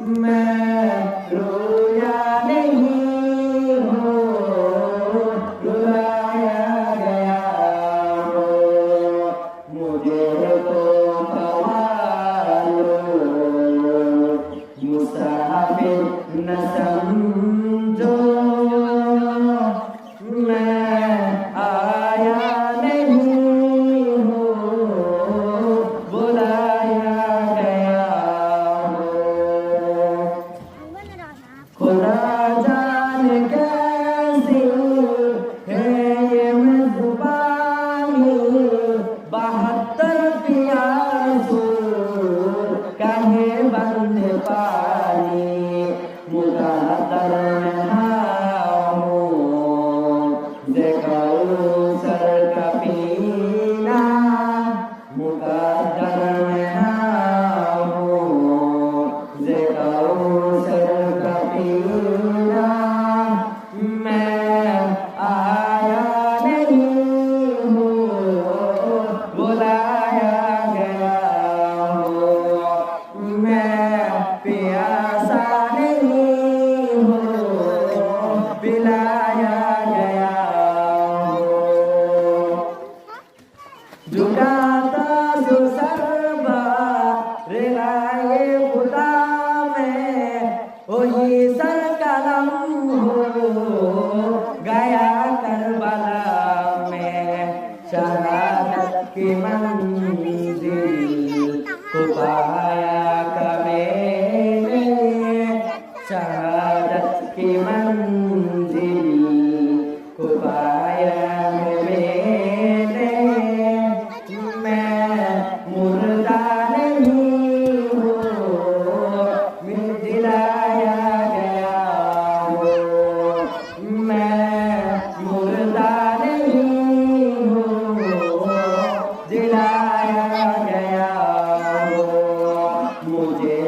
मैं रोया नहीं हूँ, रुलाया गया हूँ। मुझे तो ख्यालो मुसाफिर न समझो, मैं आया नहीं हूँ, बुलाया गया हूँ। खुदा जाने कैसी है ये मेज़बानी, 72 प्यासों काहे बंद पानी। मुक़द्दर कौसर का पीना, मुक़द्दर कौसर का पीना। मैं आया नहीं हूँ, बुलाया गया हूँ। मैं प्यासा नहीं हूँ, पिलाया गया हूँ। झुकाता जो सरबा रिलाए खुदा में, वही सर कलम हो गया करबला में। शहादत की मंजिल को पाया कमेने, शहादत की मंजिल को पाया मैंने। मैं मुर्दा नहीं हूँ, मैं दिलाया गया हूँ। मैं मुर्दा नहीं हूँ, दिलाया गया हूँ। मुझे